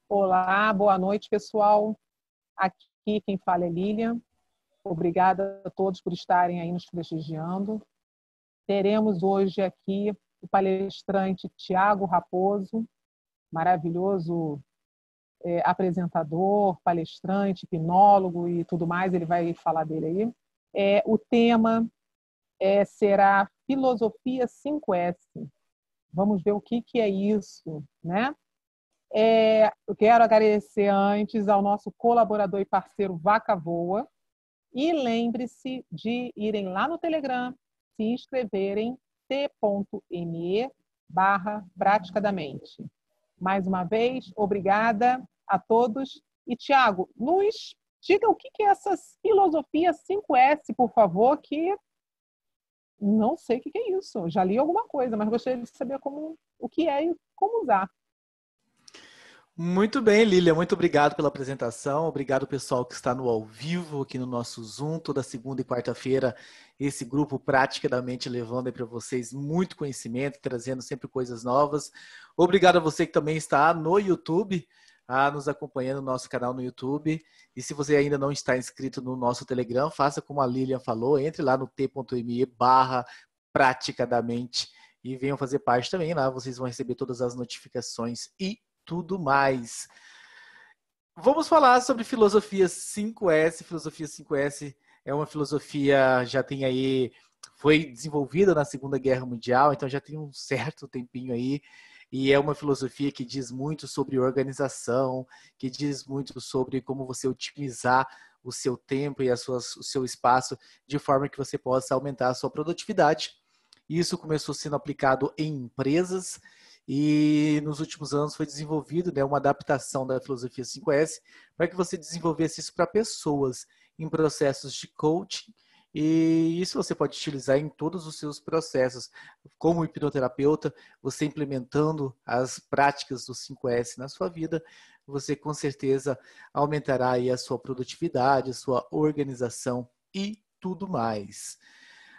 Olá, boa noite, pessoal. Aqui quem fala é Lilian. Obrigada a todos por estarem aí nos prestigiando. Teremos hoje aqui o palestrante Tiago Raposo, maravilhoso apresentador, palestrante, hipnólogo e tudo mais. Ele vai falar dele aí. O tema será Filosofia 5S. Vamos ver o que é isso, né? Eu quero agradecer antes ao nosso colaborador e parceiro Vaca Voa. E lembre-se de irem lá no Telegram, se inscreverem, t.me/Prática da Mente. Mais uma vez, obrigada a todos. E, Tiago, nos diga o que é essa filosofia 5S, por favor, que não sei o que é isso. Já li alguma coisa, mas gostaria de saber o que é e como usar. Muito bem, Lília, muito obrigado pela apresentação, obrigado pessoal que está no ao vivo aqui no nosso Zoom, toda segunda e quarta-feira, esse grupo Prática da Mente levando aí para vocês muito conhecimento, trazendo sempre coisas novas. Obrigado a você que também está no YouTube, nos acompanhando no nosso canal no YouTube, e se você ainda não está inscrito no nosso Telegram, faça como a Lilian falou, entre lá no t.me/Prática da Mente e venham fazer parte também, lá vocês vão receber todas as notificações e tudo mais. Vamos falar sobre filosofia 5S. Filosofia 5S é uma filosofia, já tem aí, foi desenvolvida na Segunda Guerra Mundial, então já tem um certo tempinho aí, e é uma filosofia que diz muito sobre organização, que diz muito sobre como você otimizar o seu tempo e o seu espaço de forma que você possa aumentar a sua produtividade. Isso começou sendo aplicado em empresas, e nos últimos anos foi desenvolvido uma adaptação da filosofia 5S para que você desenvolvesse isso para pessoas em processos de coaching, e isso você pode utilizar em todos os seus processos. Como hipnoterapeuta, você implementando as práticas do 5S na sua vida, você com certeza aumentará aí a sua produtividade, a sua organização e tudo mais.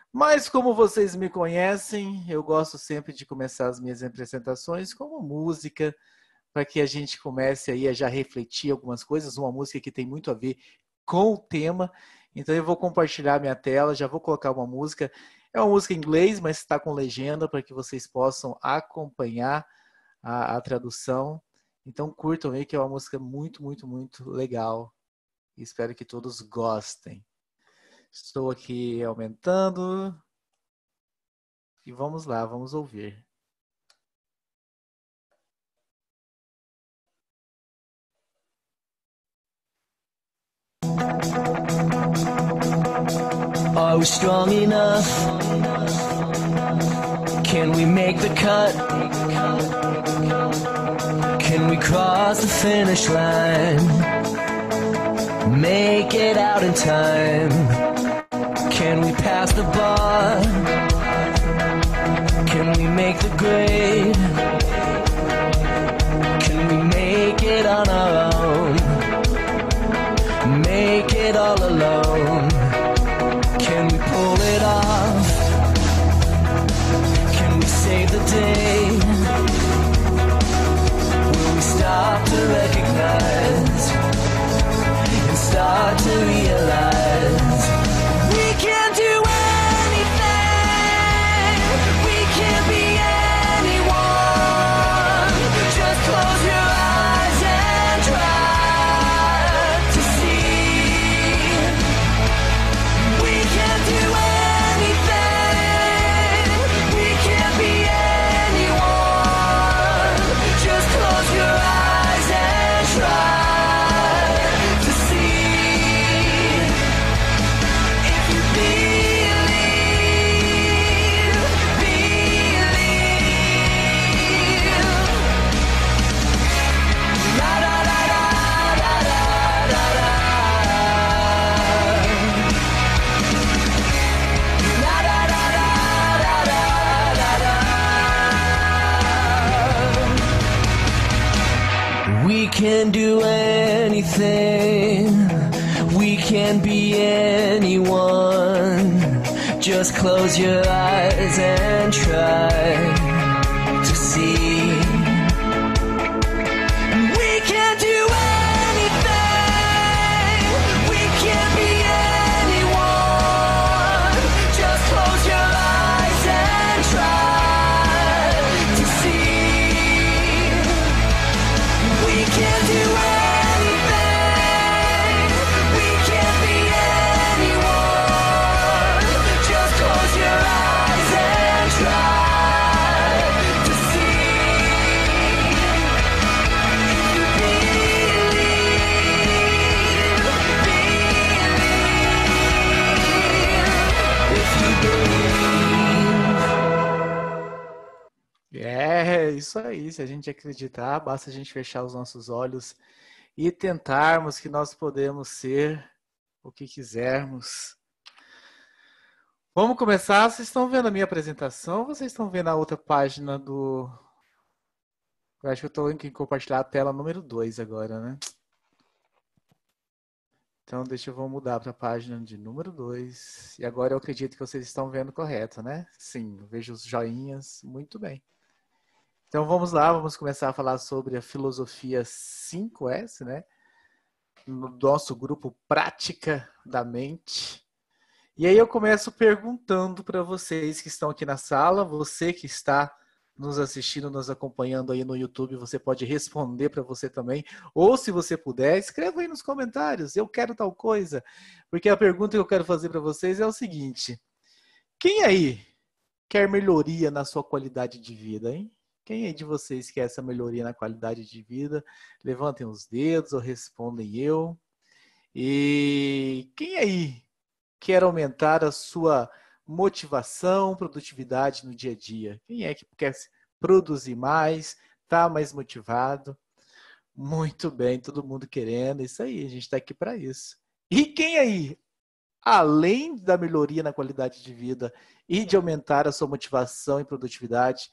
Mas como vocês me conhecem, eu gosto sempre de começar as minhas apresentações com uma música, para que a gente comece aí a já refletir algumas coisas, uma música que tem muito a ver com o tema. Então eu vou compartilhar minha tela, já vou colocar uma música. É uma música em inglês, mas está com legenda para que vocês possam acompanhar a tradução. Então curtam aí, que é uma música muito, muito, muito legal. Espero que todos gostem. Estou aqui aumentando. E vamos lá, vamos ouvir. Are we strong enough? Can we make the cut? Can we cross the finish line? Make it out in time? Can we pass the bar? Can we make the grade? Can we make it on our own? Make it all alone? Can we pull it off? Can we save the day? Will we stop to recognize and start to realize we can do anything, we can be anyone? Just close your eyes and try to see. We can do anything, we can be anyone. Just close your eyes and try to see. If you believe, believe. La da da da da da da da. La da da da da da da da. We can do anything, we can be anyone. Just close your eyes and try to see. We can do isso aí. Se a gente acreditar, basta a gente fechar os nossos olhos e tentarmos que nós podemos ser o que quisermos. Vamos começar. Vocês estão vendo a minha apresentação? Ou vocês estão vendo a outra página do... Eu acho que eu estou em compartilhar a tela número 2 agora, né? Então, vou mudar para a página de número 2. E agora eu acredito que vocês estão vendo correto, né? Sim, eu vejo os joinhas. Muito bem. Então, vamos lá. Vamos começar a falar sobre a filosofia 5S, né? No nosso grupo Prática da Mente. E aí eu começo perguntando para vocês que estão aqui na sala, você que está nos assistindo, nos acompanhando aí no YouTube, você pode responder para você também, ou se você puder, escreva aí nos comentários, eu quero tal coisa, porque a pergunta que eu quero fazer para vocês é o seguinte: quem aí quer melhoria na sua qualidade de vida, hein? Quem aí de vocês quer essa melhoria na qualidade de vida? Levantem os dedos ou respondem eu. E quem aí quer aumentar a sua motivação, produtividade no dia a dia? Quem é que quer produzir mais, tá mais motivado? Muito bem, todo mundo querendo, isso aí, a gente está aqui para isso. E quem aí, além da melhoria na qualidade de vida e de aumentar a sua motivação e produtividade,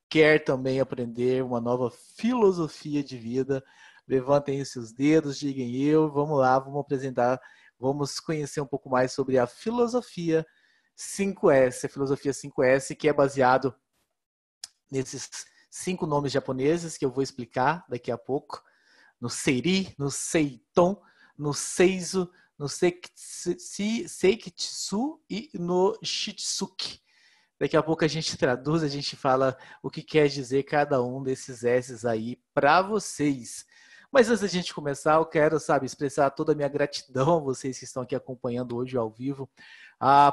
quer também aprender uma nova filosofia de vida? Levantem os seus dedos, digam eu, vamos lá, vamos apresentar. Vamos conhecer um pouco mais sobre a filosofia 5S. A filosofia 5S, que é baseado nesses 5 nomes japoneses que eu vou explicar daqui a pouco. No Seiri, no Seiton, no Seizo, no Seikitsu e no Shitsuki. Daqui a pouco a gente traduz, a gente fala o que quer dizer cada um desses S's aí para vocês. Mas antes da gente começar, eu quero, expressar toda a minha gratidão a vocês que estão aqui acompanhando hoje ao vivo.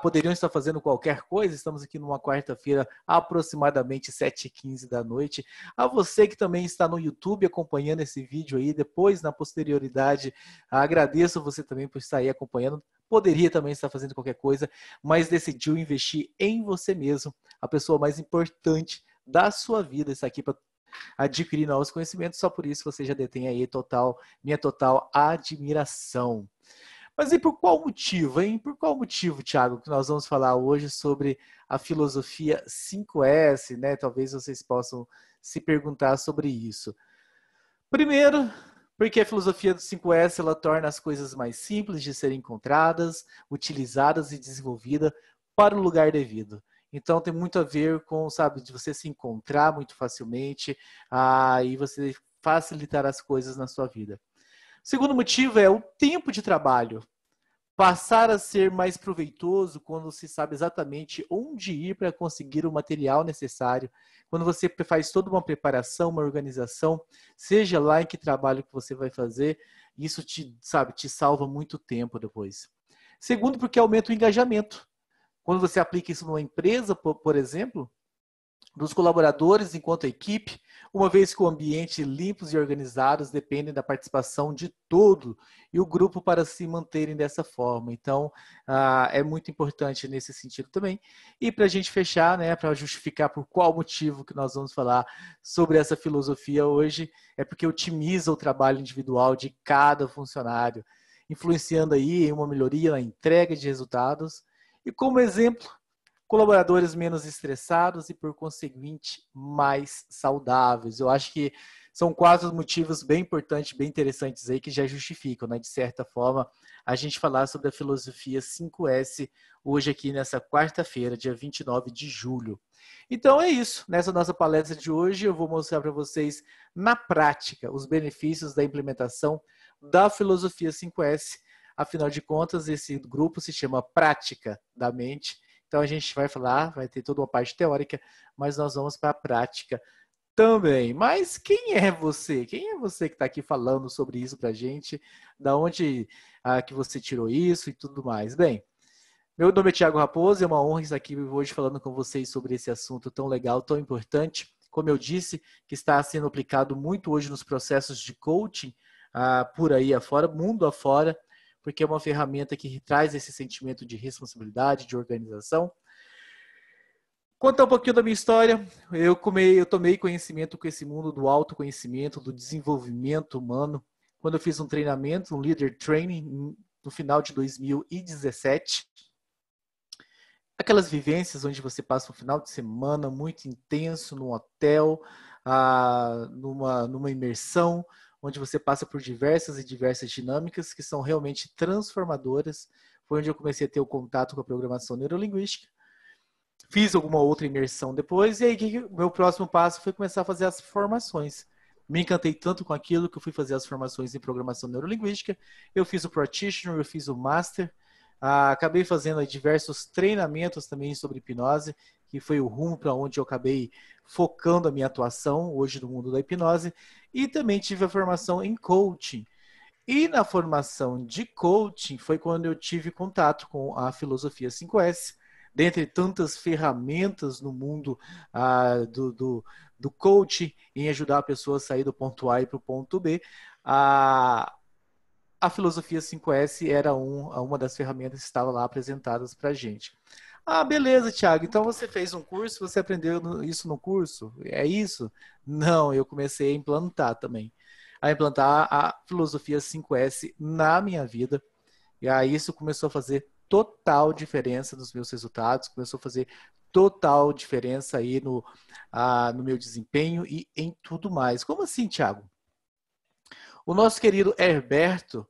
Poderiam estar fazendo qualquer coisa, estamos aqui numa quarta-feira, aproximadamente 7h15 da noite. A você que também está no YouTube acompanhando esse vídeo aí, depois, na posterioridade, agradeço você também por estar aí acompanhando. Poderia também estar fazendo qualquer coisa, mas decidiu investir em você mesmo, a pessoa mais importante da sua vida, está aqui para adquirir novos conhecimentos, só por isso você já detém aí minha total admiração. Mas e por qual motivo, hein? Por qual motivo, Thiago, que nós vamos falar hoje sobre a filosofia 5S, né? Talvez vocês possam se perguntar sobre isso. Primeiro, porque a filosofia do 5S ela torna as coisas mais simples de serem encontradas, utilizadas e desenvolvidas para o lugar devido. Então tem muito a ver com, de você se encontrar muito facilmente e você facilitar as coisas na sua vida. O segundo motivo é o tempo de trabalho. Passar a ser mais proveitoso quando se sabe exatamente onde ir para conseguir o material necessário. Quando você faz toda uma preparação, uma organização, seja lá em que trabalho que você vai fazer, isso te salva muito tempo depois. Segundo, porque aumenta o engajamento. Quando você aplica isso numa empresa, por exemplo, dos colaboradores enquanto equipe, uma vez que o ambiente limpos e organizados dependem da participação de todo e o grupo para se manterem dessa forma. Então, é muito importante nesse sentido também. E para a gente fechar, né, para justificar por qual motivo que nós vamos falar sobre essa filosofia hoje, é porque otimiza o trabalho individual de cada funcionário, influenciando aí em uma melhoria na entrega de resultados. E como exemplo, colaboradores menos estressados e, por conseguinte, mais saudáveis. Eu acho que são 4 motivos bem importantes, bem interessantes aí, que já justificam, né, de certa forma, a gente falar sobre a filosofia 5S hoje aqui nessa quarta-feira, dia 29 de julho. Então é isso. Nessa nossa palestra de hoje, eu vou mostrar para vocês, na prática, os benefícios da implementação da filosofia 5S. Afinal de contas, esse grupo se chama Prática da Mente. Então a gente vai falar, vai ter toda uma parte teórica, mas nós vamos para a prática também. Mas quem é você? Quem é você que está aqui falando sobre isso para a gente? Da onde que você tirou isso e tudo mais? Bem, meu nome é Thiago Raposo, é uma honra estar aqui hoje falando com vocês sobre esse assunto tão legal, tão importante. Como eu disse, que está sendo aplicado muito hoje nos processos de coaching por aí afora, mundo afora, porque é uma ferramenta que traz esse sentimento de responsabilidade, de organização. Contar um pouquinho da minha história. Eu tomei conhecimento com esse mundo do autoconhecimento, do desenvolvimento humano, quando eu fiz um treinamento, um Leader Training, no final de 2017. Aquelas vivências onde você passa um final de semana muito intenso num hotel, numa imersão, onde você passa por diversas e diversas dinâmicas que são realmente transformadoras. Foi onde eu comecei a ter o contato com a programação neurolinguística. Fiz alguma outra imersão depois, e aí o meu próximo passo foi começar a fazer as formações. Me encantei tanto com aquilo que eu fui fazer as formações em programação neurolinguística. Eu fiz o Practitioner, eu fiz o Master. Acabei fazendo diversos treinamentos também sobre hipnose, que foi o rumo para onde eu acabei focando a minha atuação hoje no mundo da hipnose. E também tive a formação em coaching. E na formação de coaching foi quando eu tive contato com a filosofia 5S. Dentre tantas ferramentas no mundo do coaching, em ajudar a pessoa a sair do ponto A e para o ponto B, a filosofia 5S era uma das ferramentas que estava lá apresentadas para a gente. Beleza, Thiago, então você fez um curso, você aprendeu isso no curso? É isso? Não, eu comecei a implantar também. A implantar a filosofia 5S na minha vida. E aí isso começou a fazer total diferença nos meus resultados, começou a fazer total diferença aí no meu desempenho e em tudo mais. Como assim, Thiago? O nosso querido Herberto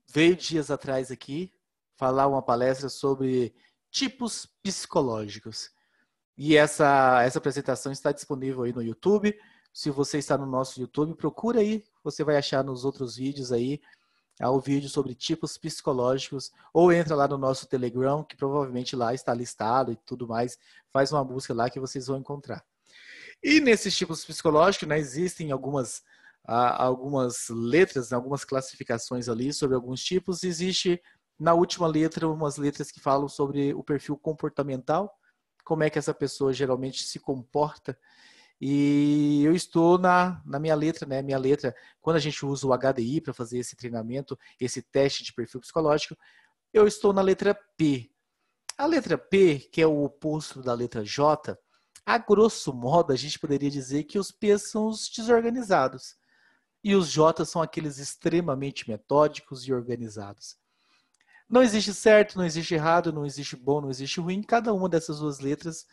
veio dias atrás aqui falar uma palestra sobre tipos psicológicos. E essa apresentação está disponível aí no YouTube. Se você está no nosso YouTube, procura aí, você vai achar nos outros vídeos aí o vídeo sobre tipos psicológicos, ou entra lá no nosso Telegram, que provavelmente lá está listado e tudo mais, faz uma busca lá que vocês vão encontrar. E nesses tipos psicológicos, né, existem algumas letras, algumas classificações ali sobre alguns tipos. Existe na última letra umas letras que falam sobre o perfil comportamental, como é que essa pessoa geralmente se comporta. E eu estou na minha letra, né? Minha letra, quando a gente usa o HDI para fazer esse treinamento, esse teste de perfil psicológico, eu estou na letra P. A letra P, que é o oposto da letra J, a grosso modo, a gente poderia dizer que os P são os desorganizados. E os J são aqueles extremamente metódicos e organizados. Não existe certo, não existe errado, não existe bom, não existe ruim. Cada uma dessas duas letras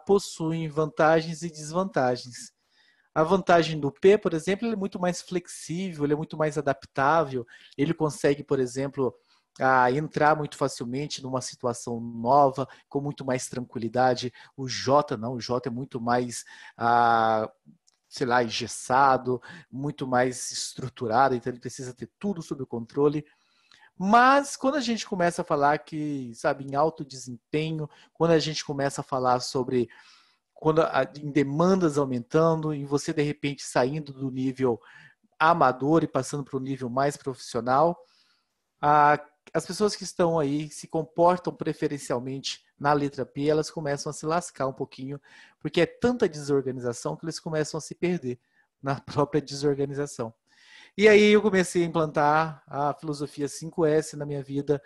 possuem vantagens e desvantagens. A vantagem do P, por exemplo, ele é muito mais flexível, ele é muito mais adaptável, ele consegue, por exemplo, entrar muito facilmente numa situação nova, com muito mais tranquilidade. O J não, o J é muito mais, sei lá, engessado, muito mais estruturado, então ele precisa ter tudo sob o controle. Mas quando a gente começa a falar que, sabe, em alto desempenho, quando a gente começa a falar sobre em demandas aumentando, e você de repente saindo do nível amador e passando para o nível mais profissional, as pessoas que estão aí se comportam preferencialmente na letra P, elas começam a se lascar um pouquinho, porque é tanta desorganização que eles começam a se perder na própria desorganização. E aí eu comecei a implantar a filosofia 5S na minha vida.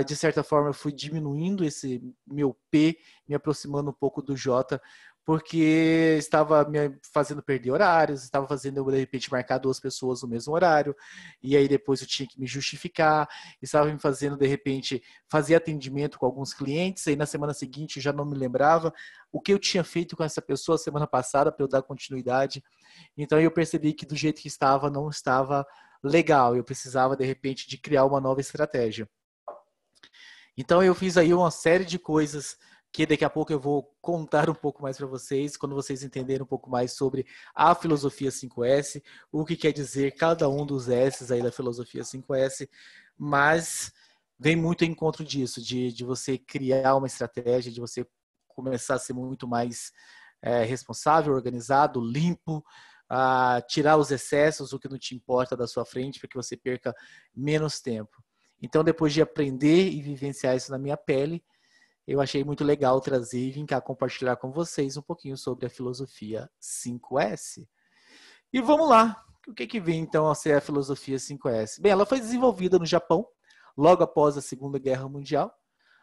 De certa forma, eu fui diminuindo esse meu P, me aproximando um pouco do J, porque estava me fazendo perder horários, estava fazendo eu, de repente, marcar 2 pessoas no mesmo horário, e aí depois eu tinha que me justificar, estava me fazendo, de repente, fazer atendimento com alguns clientes, aí na semana seguinte eu já não me lembrava o que eu tinha feito com essa pessoa semana passada para eu dar continuidade. Então eu percebi que do jeito que estava, não estava legal, eu precisava, de repente, de criar uma nova estratégia. Então eu fiz aí uma série de coisas que daqui a pouco eu vou contar um pouco mais para vocês, quando vocês entenderem um pouco mais sobre a filosofia 5S, o que quer dizer cada um dos S aí da filosofia 5S, mas vem muito em encontro disso, de você criar uma estratégia, de você começar a ser muito mais responsável, organizado, limpo, tirar os excessos, o que não te importa da sua frente, para que você perca menos tempo. Então, depois de aprender e vivenciar isso na minha pele, eu achei muito legal trazer e vir cá compartilhar com vocês um pouquinho sobre a filosofia 5S. E vamos lá. O que vem, então, a ser a filosofia 5S? Bem, ela foi desenvolvida no Japão, logo após a Segunda Guerra Mundial.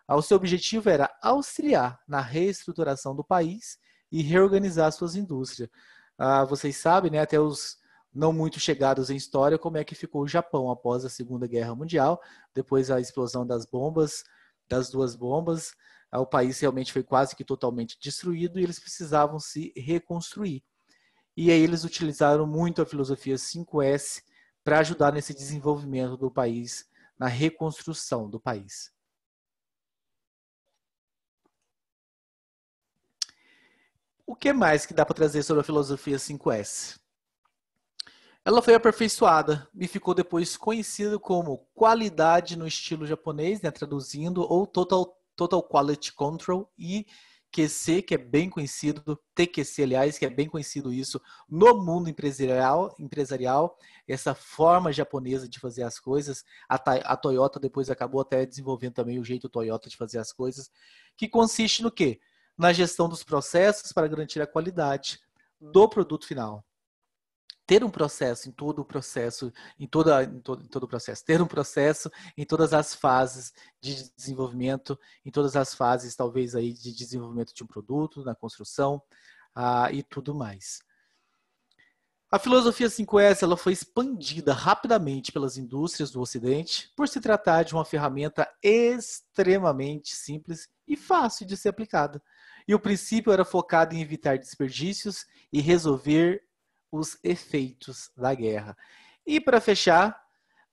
O seu objetivo era auxiliar na reestruturação do país e reorganizar suas indústrias. Vocês sabem, né, até os não muito chegados em história, como é que ficou o Japão após a Segunda Guerra Mundial, depois da explosão das bombas, das duas bombas, o país realmente foi quase que totalmente destruído e eles precisavam se reconstruir. E aí eles utilizaram muito a filosofia 5S para ajudar nesse desenvolvimento do país, na reconstrução do país. O que mais que dá para trazer sobre a filosofia 5S? Ela foi aperfeiçoada e ficou depois conhecida como qualidade no estilo japonês, né, traduzindo, ou Total Quality Control, e QC, que é bem conhecido, TQC, aliás, que é bem conhecido isso no mundo empresarial, essa forma japonesa de fazer as coisas. A Toyota depois acabou até desenvolvendo também o jeito Toyota de fazer as coisas, que consiste no quê? Na gestão dos processos para garantir a qualidade do produto final. Ter um processo em todo o processo, em todo o processo, ter um processo em todas as fases de desenvolvimento, em todas as fases, talvez, aí, de desenvolvimento de um produto, na construção e tudo mais. A filosofia 5S ela foi expandida rapidamente pelas indústrias do Ocidente por se tratar de uma ferramenta extremamente simples e fácil de ser aplicada. E o princípio era focado em evitar desperdícios e resolver os efeitos da guerra. E para fechar,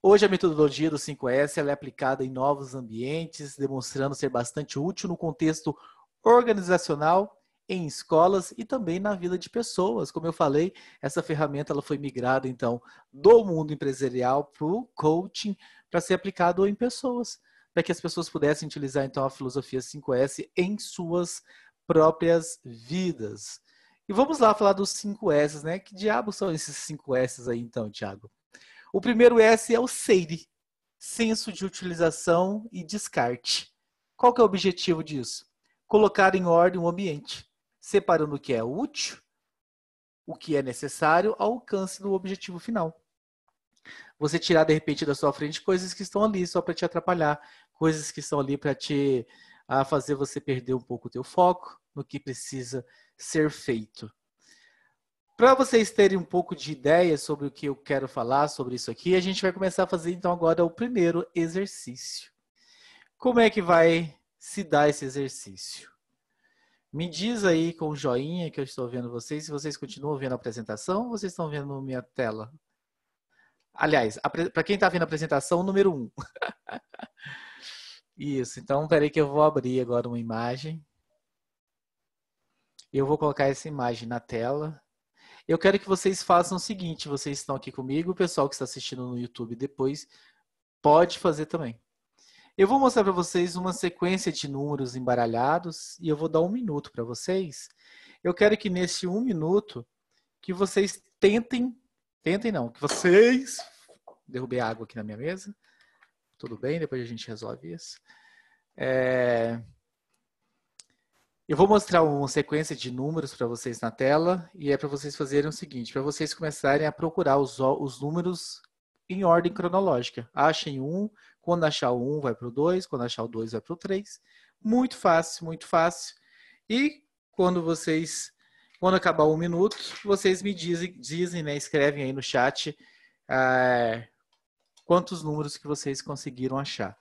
hoje a metodologia do 5S ela é aplicada em novos ambientes, demonstrando ser bastante útil no contexto organizacional, em escolas e também na vida de pessoas. Como eu falei, essa ferramenta ela foi migrada então do mundo empresarial para o coaching, para ser aplicado em pessoas, para que as pessoas pudessem utilizar então a filosofia 5S em suas próprias vidas. E vamos lá falar dos 5 S's, né? Que diabos são esses 5 S's aí então, Thiago? O primeiro S é o SEIRE, senso de utilização e descarte. Qual que é o objetivo disso? Colocar em ordem o ambiente, separando o que é útil, o que é necessário ao alcance do objetivo final. Você tirar de repente da sua frente coisas que estão ali só para te atrapalhar, coisas que estão ali para te fazer você perder um pouco o teu foco no que precisa ser feito. Para vocês terem um pouco de ideia sobre o que eu quero falar sobre isso aqui, a gente vai começar a fazer então agora o primeiro exercício. Como é que vai se dar esse exercício? Me diz aí com o joinha que eu estou vendo vocês, se vocês continuam vendo a apresentação ou vocês estão vendo minha tela. Aliás, para quem está vendo a apresentação, número 1. Isso, então peraí que eu vou abrir agora uma imagem. Eu vou colocar essa imagem na tela. Eu quero que vocês façam o seguinte, vocês estão aqui comigo, o pessoal que está assistindo no YouTube depois pode fazer também. Eu vou mostrar para vocês uma sequência de números embaralhados e eu vou dar 1 minuto para vocês. Eu quero que nesse 1 minuto que vocês tentem não, que vocês... Derrubei água aqui na minha mesa. Tudo bem, depois a gente resolve isso. Eu vou mostrar uma sequência de números para vocês na tela e é para vocês fazerem o seguinte, para vocês começarem a procurar os números em ordem cronológica. Achem um, quando achar o 1 vai para o 2, quando achar o 2 vai para o 3. Muito fácil, muito fácil. E quando acabar 1 minuto, vocês me dizem, né, escrevem aí no chat quantos números que vocês conseguiram achar.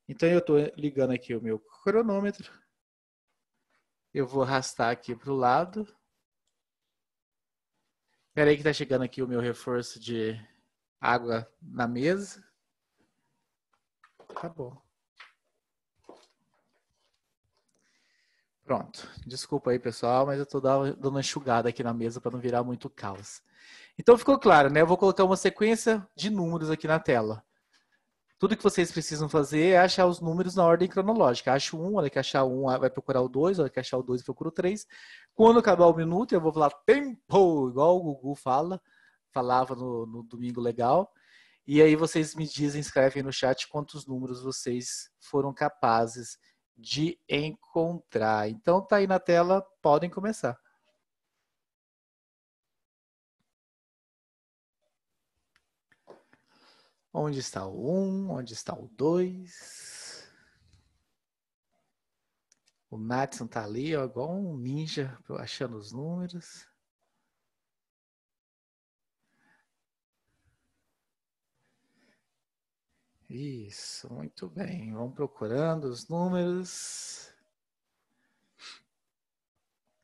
Então eu estou ligando aqui o meu cronômetro. Eu vou arrastar aqui para o lado. Espera aí que está chegando aqui o meu reforço de água na mesa. Tá bom. Pronto. Desculpa aí, pessoal, mas eu estou dando uma enxugada aqui na mesa para não virar muito caos. Então ficou claro, né? Eu vou colocar uma sequência de números aqui na tela. Tudo que vocês precisam fazer é achar os números na ordem cronológica. Acha o 1, olha que achar o 1 vai procurar o 2, olha que achar o 2 procura o 3. Quando acabar o minuto, eu vou falar tempo, igual o Gugu falava no Domingo Legal. E aí vocês me dizem, escrevem no chat quantos números vocês foram capazes de encontrar. Então tá aí na tela, podem começar. Onde está o 1? Onde está o 2? O Natson tá ali, ó, igual um ninja, achando os números. Isso, muito bem. Vamos procurando os números.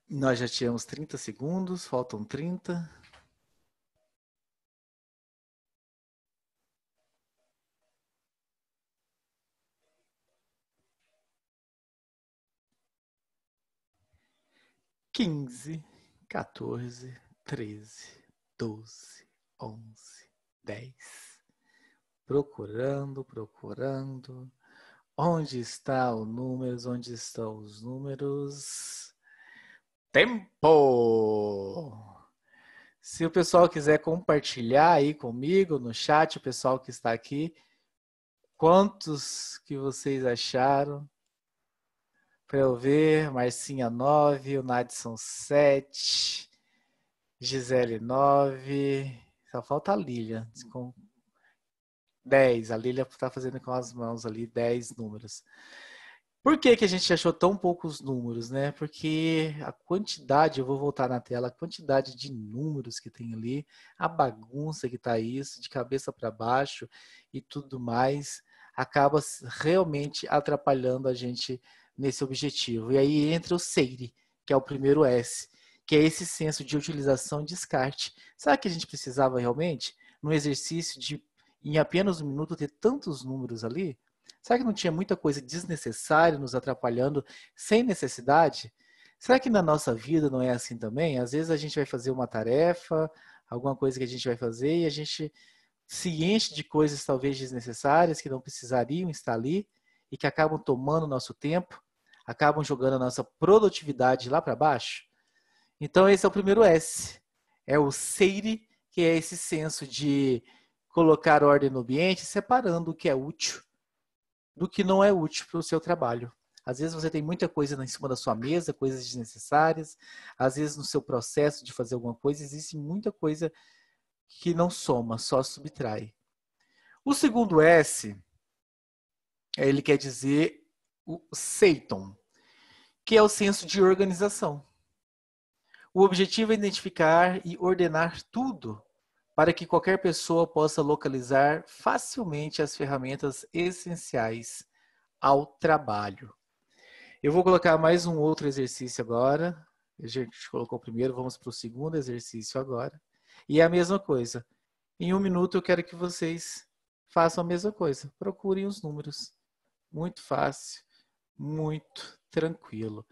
Nós já tínhamos 30 segundos, faltam 30. Quinze, 14, 13, 12, 11, 10. Procurando, procurando. Onde está o número? Onde estão os números? Tempo! Se o pessoal quiser compartilhar aí comigo no chat, o pessoal que está aqui, quantos que vocês acharam? Para eu ver, Marcinha 9, o Nadson 7, Gisele 9, só falta a Lília com 10. A Lília está fazendo com as mãos ali 10 números. Por que que a gente achou tão poucos números, né? Porque a quantidade, eu vou voltar na tela, a quantidade de números que tem ali, a bagunça que tá isso, de cabeça para baixo e tudo mais, acaba realmente atrapalhando a gente nesse objetivo. E aí entra o SEIRE, que é o primeiro S, que é esse senso de utilização e descarte. Sabe que a gente precisava realmente? No exercício de, em apenas um minuto, ter tantos números ali? Será que não tinha muita coisa desnecessária nos atrapalhando sem necessidade? Será que na nossa vida não é assim também? Às vezes a gente vai fazer uma tarefa, alguma coisa que a gente vai fazer e a gente se enche de coisas talvez desnecessárias que não precisariam estar ali e que acabam tomando nosso tempo, acabam jogando a nossa produtividade lá para baixo. Então esse é o primeiro S. É o SEIRE, que é esse senso de colocar ordem no ambiente, separando o que é útil do que não é útil para o seu trabalho. Às vezes você tem muita coisa em cima da sua mesa, coisas desnecessárias. Às vezes no seu processo de fazer alguma coisa, existe muita coisa que não soma, só subtrai. O segundo S, ele quer dizer o SEITON, que é o senso de organização. O objetivo é identificar e ordenar tudo para que qualquer pessoa possa localizar facilmente as ferramentas essenciais ao trabalho. Eu vou colocar mais um outro exercício agora. A gente colocou o primeiro, vamos para o segundo exercício agora. E é a mesma coisa. Em um minuto eu quero que vocês façam a mesma coisa. Procurem os números. Muito fácil, muito tranquilo.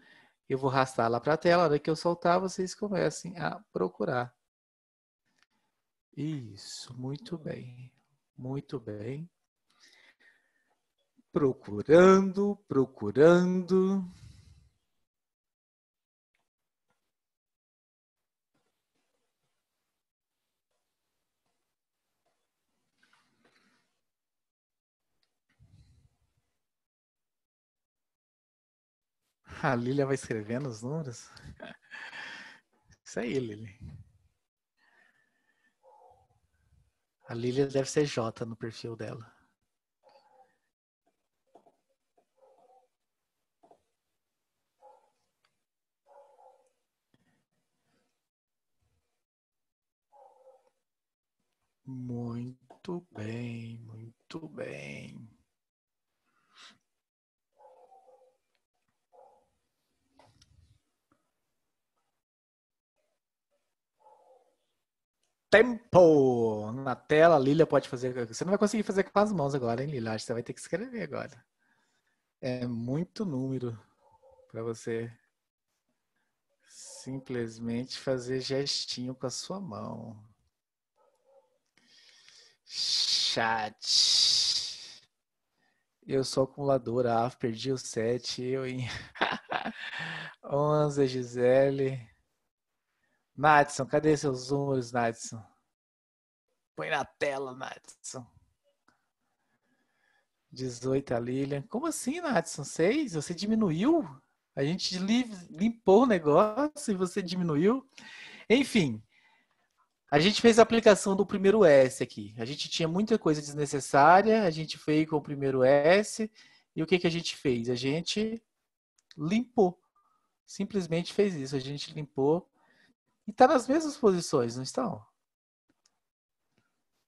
Eu vou arrastar lá para a tela, na hora que eu soltar, vocês comecem a procurar. Isso, muito bem. Muito bem. Procurando, procurando. A Lília vai escrevendo os números? Isso aí, Lília. A Lília deve ser J no perfil dela. Muito bem, muito bem. Tempo! Na tela, a Lília pode fazer. Você não vai conseguir fazer com as mãos agora, hein, Lília? Acho que você vai ter que escrever agora. É muito número para você simplesmente fazer gestinho com a sua mão. Chat. Eu sou acumuladora. Perdi o 7. Eu em 11, Gisele. Nadson, cadê seus números, Nadson? Põe na tela, Nadson. 18, a Lilian. Como assim, Nadson? 6? Você diminuiu? A gente limpou o negócio e você diminuiu? Enfim, a gente fez a aplicação do primeiro S aqui. A gente tinha muita coisa desnecessária, a gente fez com o primeiro S. E o que que a gente fez? A gente limpou. Simplesmente fez isso. A gente limpou e está nas mesmas posições, não estão?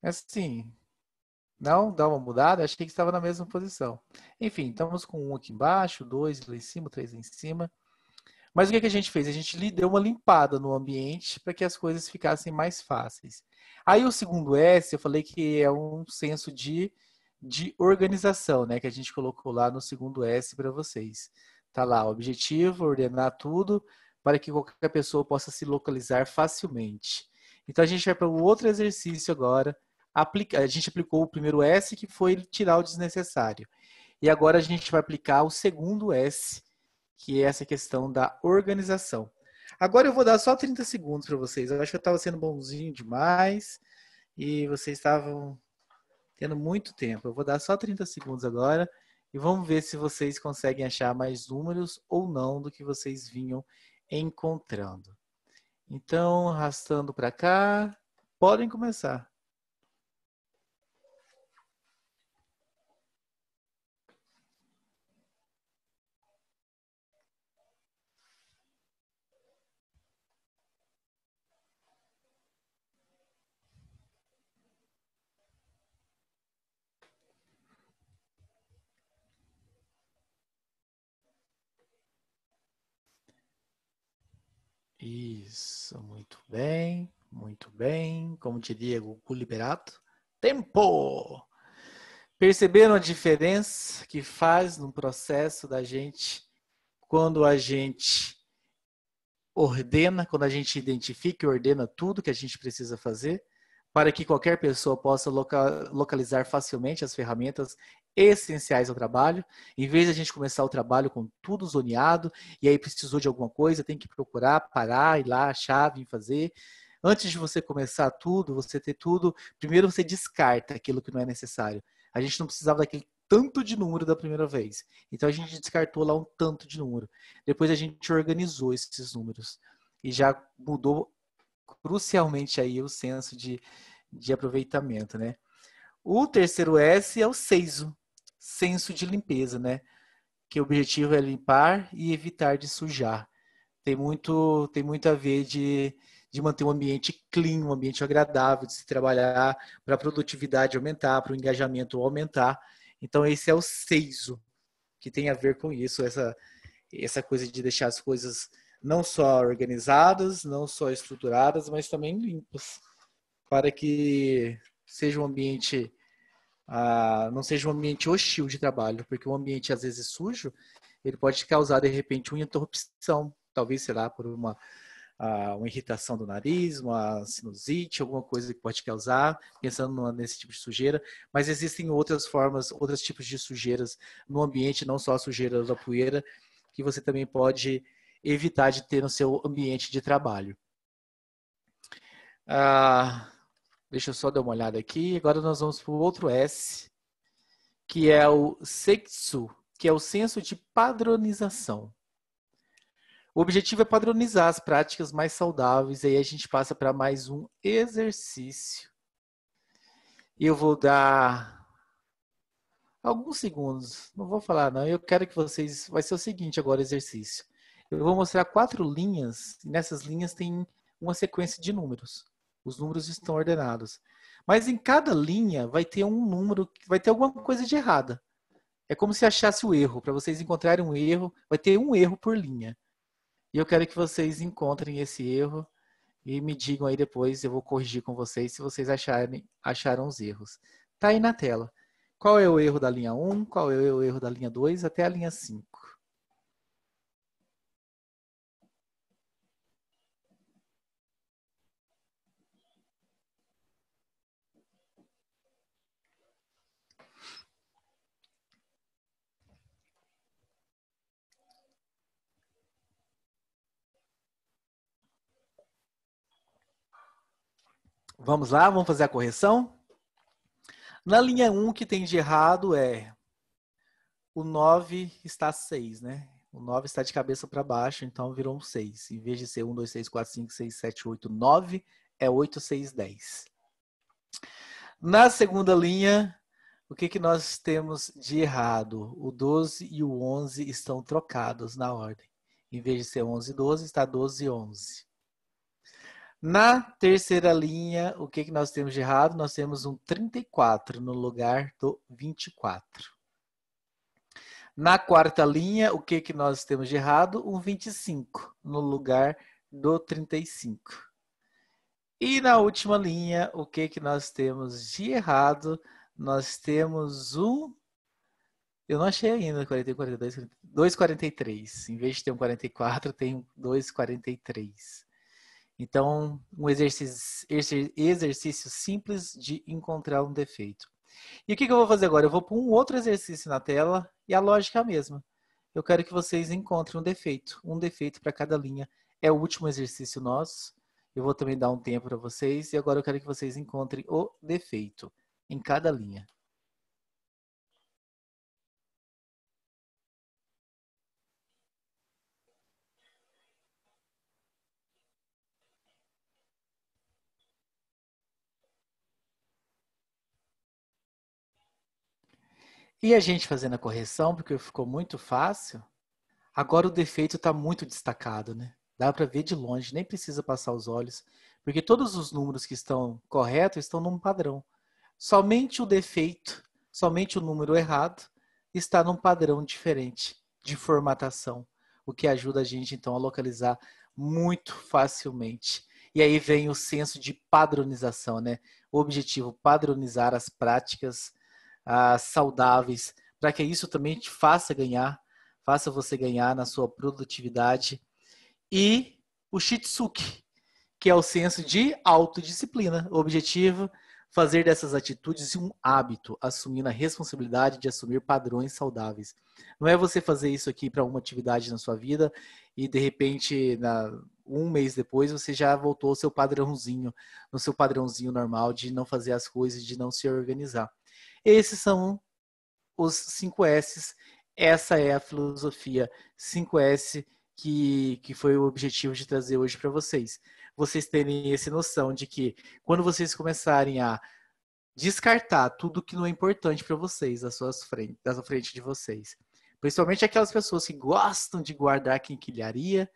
É assim, não dá uma mudada? Achei que estava na mesma posição. Enfim, estamos com um aqui embaixo, 2 lá em cima, 3 lá em cima. Mas o que a gente fez? A gente deu uma limpada no ambiente para que as coisas ficassem mais fáceis. Aí o segundo S, eu falei que é um senso de organização, né? Que a gente colocou lá no segundo S para vocês. Tá lá, o objetivo, ordenar tudo para que qualquer pessoa possa se localizar facilmente. Então a gente vai para o outro exercício agora. A gente aplicou o primeiro S, que foi tirar o desnecessário. E agora a gente vai aplicar o segundo S, que é essa questão da organização. Agora eu vou dar só 30 segundos para vocês. Eu acho que eu estava sendo bonzinho demais e vocês estavam tendo muito tempo. Eu vou dar só 30 segundos agora e vamos ver se vocês conseguem achar mais números ou não do que vocês vinham encontrando. Então, arrastando para cá, podem começar. Isso, muito bem, muito bem. Como diria o Liberato, tempo! Perceberam a diferença que faz no processo da gente quando a gente ordena, quando a gente identifica e ordena tudo que a gente precisa fazer, para que qualquer pessoa possa localizar facilmente as ferramentas essenciais ao trabalho, em vez de a gente começar o trabalho com tudo zoneado, e aí precisou de alguma coisa, tem que procurar, parar, ir lá, achar, vir fazer. Antes de você começar tudo, você ter tudo, primeiro você descarta aquilo que não é necessário. A gente não precisava daquele tanto de número da primeira vez. Então a gente descartou lá um tanto de número. Depois a gente organizou esses números e já mudou crucialmente aí o senso de aproveitamento, né? O terceiro S é o seiso, senso de limpeza, né? Que o objetivo é limpar e evitar de sujar. Tem muito a ver de manter um ambiente clean, um ambiente agradável de se trabalhar, para a produtividade aumentar, para o engajamento aumentar. Então esse é o seiso, que tem a ver com isso, essa coisa de deixar as coisas não só organizadas, não só estruturadas, mas também limpas, para que seja um ambiente, não seja um ambiente hostil de trabalho, porque um ambiente às vezes sujo, ele pode causar de repente uma interrupção, talvez, sei lá, por uma irritação do nariz, uma sinusite, alguma coisa que pode causar, pensando nesse tipo de sujeira, mas existem outras formas, outros tipos de sujeiras no ambiente, não só a sujeira da poeira, que você também pode evitar de ter no seu ambiente de trabalho. Deixa eu só dar uma olhada aqui. Agora nós vamos para o outro S, que é o Seitsu, que é o senso de padronização. O objetivo é padronizar as práticas mais saudáveis, e aí a gente passa para mais um exercício. E eu vou dar alguns segundos, não vou falar não, eu quero que vocês, vai ser o seguinte agora o exercício. Eu vou mostrar 4 linhas, e nessas linhas tem uma sequência de números. Os números estão ordenados. Mas em cada linha vai ter um número, vai ter alguma coisa de errada. É como se achasse o erro. Para vocês encontrarem um erro, vai ter um erro por linha. E eu quero que vocês encontrem esse erro e me digam aí depois, eu vou corrigir com vocês se vocês acharam os erros. Tá aí na tela. Qual é o erro da linha 1, qual é o erro da linha 2 até a linha 5. Vamos lá, vamos fazer a correção? Na linha 1, o que tem de errado é o 9 está 6, né? O 9 está de cabeça para baixo, então virou um 6. Em vez de ser 1, 2, 3, 4, 5, 6, 7, 8, 9, é 8, 6, 10. Na segunda linha, o que que nós temos de errado? O 12 e o 11 estão trocados na ordem. Em vez de ser 11 e 12, está 12 e 11. Na terceira linha, o que que nós temos de errado? Nós temos um 34 no lugar do 24. Na quarta linha, o que que nós temos de errado? Um 25 no lugar do 35. E na última linha, o que que nós temos de errado? Nós temos um... Eu não achei ainda 41, 42, 2,43. Em vez de ter um 44, tem um 2,43. Então, um exercício simples de encontrar um defeito. E o que eu vou fazer agora? Eu vou pôr um outro exercício na tela e a lógica é a mesma. Eu quero que vocês encontrem um defeito para cada linha. É o último exercício nosso. Eu vou também dar um tempo para vocês e agora eu quero que vocês encontrem o defeito em cada linha. E a gente fazendo a correção, porque ficou muito fácil, agora o defeito está muito destacado, né? Dá para ver de longe, nem precisa passar os olhos, porque todos os números que estão corretos estão num padrão. Somente o defeito, somente o número errado, está num padrão diferente de formatação, o que ajuda a gente, então, a localizar muito facilmente. E aí vem o senso de padronização, né? O objetivo, padronizar as práticas saudáveis, para que isso também te faça ganhar, faça você ganhar na sua produtividade. E o Shitsuki, que é o senso de autodisciplina. O objetivo, fazer dessas atitudes um hábito, assumindo a responsabilidade de assumir padrões saudáveis. Não é você fazer isso aqui para uma atividade na sua vida e, de repente, um mês depois, você já voltou ao seu padrãozinho, no seu padrãozinho normal de não fazer as coisas, de não se organizar. Esses são os 5 S's. Essa é a filosofia 5S que foi o objetivo de trazer hoje para vocês. Vocês terem essa noção de que quando vocês começarem a descartar tudo que não é importante para vocês, da frente de vocês, principalmente aquelas pessoas que gostam de guardar quinquilharia.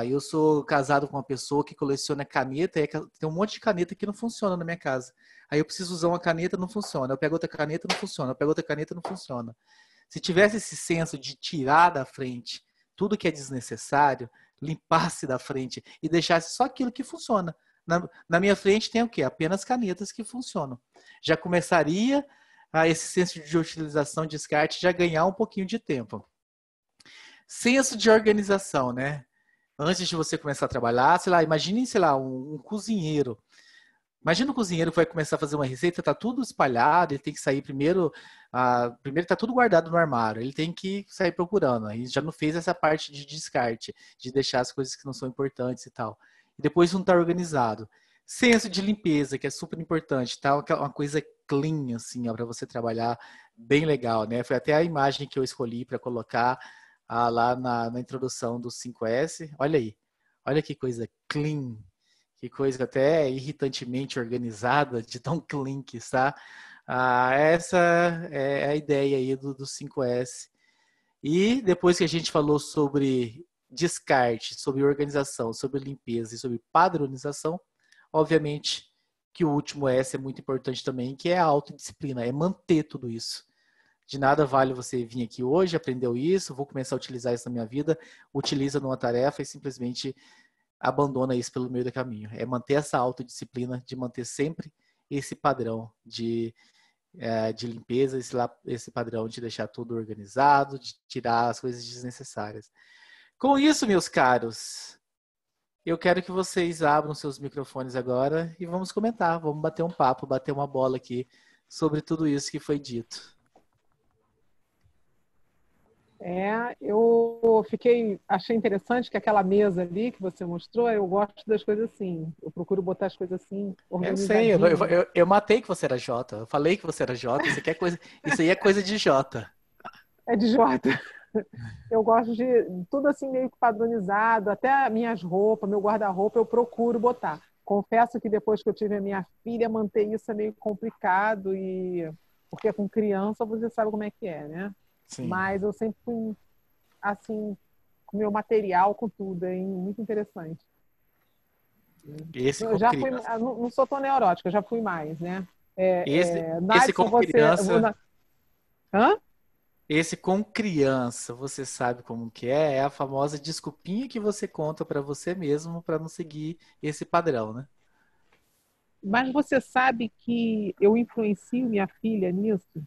Eu sou casado com uma pessoa que coleciona caneta e tem um monte de caneta que não funciona na minha casa. Aí eu preciso usar uma caneta, não funciona. Eu pego outra caneta, não funciona. Eu pego outra caneta, não funciona. Se tivesse esse senso de tirar da frente tudo que é desnecessário, limpasse da frente e deixasse só aquilo que funciona. Na minha frente tem o quê? Apenas canetas que funcionam. Já começaria esse senso de utilização, descarte, já ganhar um pouquinho de tempo. Senso de organização, né? Antes de você começar a trabalhar, sei lá, imagine, sei lá, um cozinheiro. Imagina um cozinheiro que vai começar a fazer uma receita, tá tudo espalhado, ele tem que sair primeiro tá tudo guardado no armário, ele tem que sair procurando. Aí já não fez essa parte de descarte, de deixar as coisas que não são importantes e tal. E depois não tá organizado. Senso de limpeza, que é super importante, tá? Uma coisa clean, assim, para você trabalhar bem legal, né? Foi até a imagem que eu escolhi para colocar lá na introdução do 5S. Olha aí, olha que coisa clean, que coisa até irritantemente organizada, de tão clean que está. Essa é a ideia aí do 5S. E depois que a gente falou sobre descarte, sobre organização, sobre limpeza e sobre padronização, obviamente que o último S é muito importante também, que é a autodisciplina, é manter tudo isso. De nada vale você vir aqui hoje, aprendeu isso, vou começar a utilizar isso na minha vida, utiliza numa tarefa e simplesmente abandona isso pelo meio do caminho. É manter essa autodisciplina, de manter sempre esse padrão de limpeza, esse padrão de deixar tudo organizado, de tirar as coisas desnecessárias. Com isso, meus caros, eu quero que vocês abram seus microfones agora e vamos comentar, vamos bater um papo, bater uma bola aqui sobre tudo isso que foi dito. Eu achei interessante que aquela mesa ali que você mostrou, eu gosto das coisas assim, eu procuro botar as coisas assim, Eu sei, eu matei que você era Jota, eu falei que você era Jota, isso aí é coisa de Jota. É de Jota. Eu gosto de tudo assim meio que padronizado, até minhas roupas, meu guarda-roupa eu procuro botar. Confesso que depois que eu tive a minha filha, manter isso é meio complicado e Porque com criança você sabe como é que é, né? Sim. Mas eu sempre fui, assim, com meu material, com tudo, hein? Muito interessante. Esse Eu com já fui, criança. não sou tão neurótica, eu já fui mais, né? Esse com Nadson, você... criança. Hã? Esse com criança, você sabe como que é? É a famosa desculpinha que você conta para você mesmo para não seguir esse padrão, né? Mas você sabe que eu influencio minha filha nisso?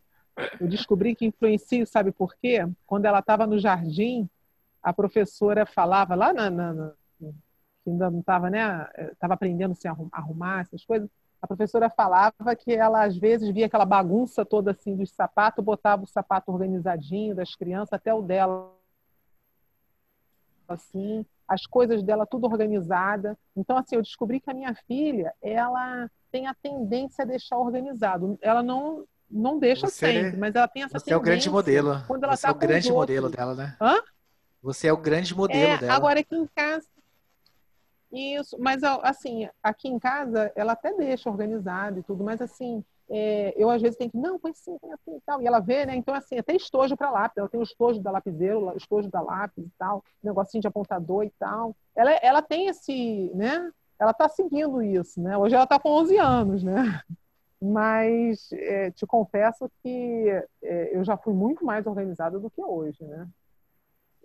Eu descobri que influencio, sabe por quê? Quando ela estava no jardim, a professora falava lá que ainda não estava, né? Estava aprendendo a se arrumar, essas coisas. A professora falava que ela às vezes via aquela bagunça toda assim dos sapatos, botava o sapato organizadinho das crianças, até o dela assim, as coisas dela tudo organizada. Então assim, eu descobri que a minha filha, ela tem a tendência a deixar organizado. Ela não deixa sempre, Você, mas ela tem essa você é o grande tendência modelo. quando ela Você é está o com os grande modelo outros. dela, né? Hã? Você é o grande modelo dela. Agora aqui em casa, isso, mas assim, aqui em casa ela até deixa organizado e tudo, mas assim, eu às vezes tenho que, não, põe assim e tal, e ela vê, né? Então, assim, até estojo para lápis, ela tem o estojo da lapiseira, o estojo da lápis e tal, negocinho de apontador e tal. Ela tem esse, né? Ela tá seguindo isso, né? Hoje ela tá com 11 anos, né? Mas te confesso que eu já fui muito mais organizada do que hoje, né?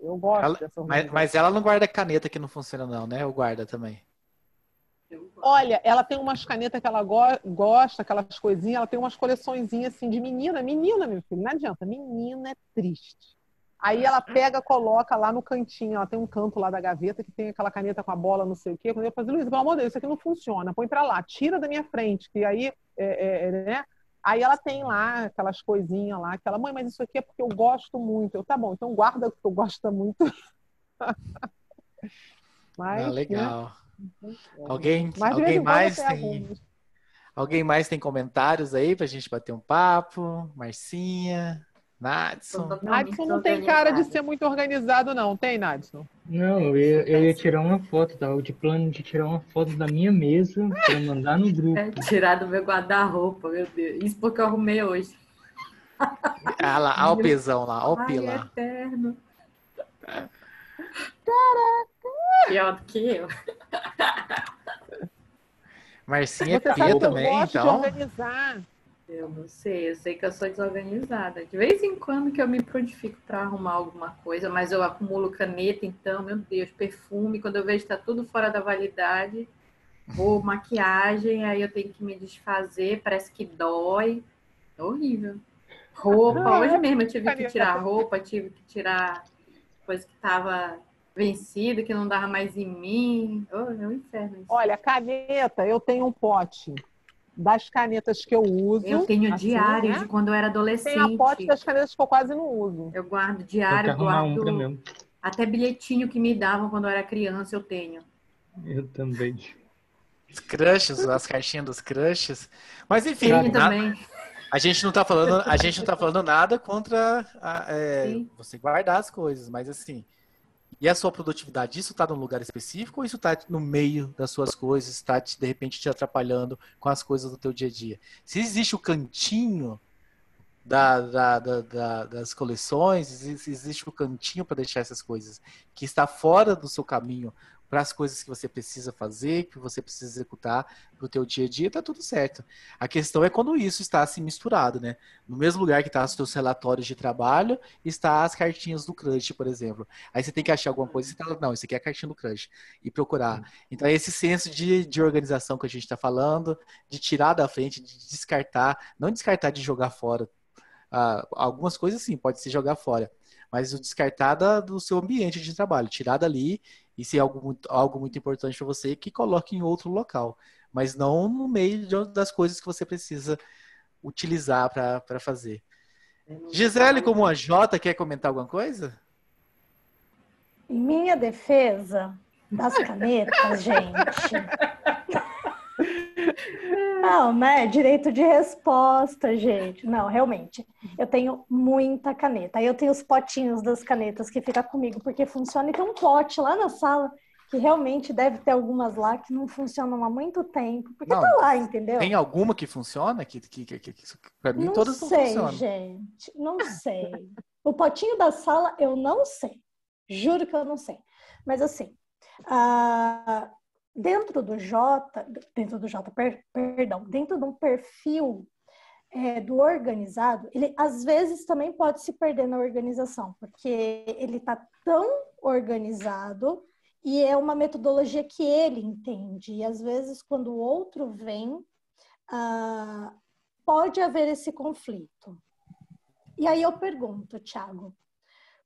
Eu gosto dessa Mas organização. ela não guarda caneta que não funciona, não, né? Ou guarda também. Olha, ela tem umas canetas que ela gosta, aquelas coisinhas, ela tem umas coleçõezinhas assim de menina, meu filho, não adianta, menina é triste. Aí ela pega, coloca lá no cantinho, ela tem um canto lá da gaveta que tem aquela caneta com a bola, não sei o quê. Quando eu falo, Luísa, pelo amor de Deus, isso aqui não funciona, põe pra lá, tira da minha frente, que aí, né? Aí ela tem lá aquelas coisinhas lá, que ela, mãe, mas isso aqui é porque eu gosto muito. Eu, tá bom, então guarda o que eu gosto muito. Ah, Mas, né? legal. Alguém, Mas de vez alguém em quando eu mais pego. tem, alguém mais tem comentários aí pra gente bater um papo? Marcinha, Sou Nadson. totalmente Nadson não tem cara de desorganizada. ser muito organizado, não. Tem, Nadson? Não, Sou eu ia péssima. tirar uma foto, tá? De plano de tirar uma foto da minha mesa para mandar no É grupo. tirar do meu guarda-roupa, meu Deus. Isso porque eu arrumei hoje. Ah lá, ó o Meu pesão lá, ó o pai pila. eterno. Pior do que eu. Marcinha é Você pia sabe que eu também, gosto de então. organizar. Eu não sei, eu sei que eu sou desorganizada. De vez em quando que eu me prontifico para arrumar alguma coisa, mas eu acumulo caneta, então, meu Deus, perfume, quando eu vejo que está tudo fora da validade, ou maquiagem, aí eu tenho que me desfazer, parece que dói. É horrível. Roupa, hoje mesmo eu tive que tirar roupa, tive que tirar coisa que estava vencida, que não dava mais em mim. Oh, é um inferno isso. Olha, caneta, eu tenho um pote das canetas que eu uso. Eu tenho assim, diário né? de quando eu era Tem a pote adolescente. das canetas que eu quase não uso. Eu guardo Tem que diário, arrumar um para guardo mim. até bilhetinho que me davam quando eu era criança, eu tenho. Eu também. Os crushes, as cartinhas dos crushes. Mas enfim, Tenho também. a gente não tá falando nada contra Sim. você guardar as coisas, mas assim, e a sua produtividade, isso está num lugar específico ou isso está no meio das suas coisas, está de repente te atrapalhando com as coisas do teu dia a dia? Se existe o cantinho das coleções, existe o cantinho para deixar essas coisas que está fora do seu caminho para as coisas que você precisa fazer, que você precisa executar para o teu dia a dia, tá tudo certo. A questão é quando isso está assim misturado, né? No mesmo lugar que está os teus relatórios de trabalho, está as cartinhas do crush, por exemplo. Aí você tem que achar alguma coisa e você fala, não, isso aqui é a cartinha do crush, e procurar. Então é esse senso de organização que a gente está falando, de tirar da frente, de descartar, não descartar de jogar fora. Algumas coisas sim, pode se jogar fora, mas o descartar do seu ambiente de trabalho, tirar dali e se é algo muito importante para você, que coloque em outro local, mas não no meio das coisas que você precisa utilizar para fazer. Gisele, como a Jota, quer comentar alguma coisa? Em minha defesa das canetas, gente. Não, né? Direito de resposta, gente. Não, realmente. Eu tenho muita caneta. Aí eu tenho os potinhos das canetas que fica comigo, porque funciona. E tem um pote lá na sala que realmente deve ter algumas lá que não funcionam há muito tempo, porque Não, tá lá, entendeu? tem alguma que funciona? Para mim, Não todas não sei, funcionam. gente, não sei. O potinho da sala eu não sei, juro que eu não sei. Mas assim, dentro do Jota, perdão, dentro de um perfil do organizado, ele às vezes também pode se perder na organização, porque ele está tão organizado e é uma metodologia que ele entende. E às vezes, quando o outro vem, pode haver esse conflito. E aí eu pergunto, Thiago,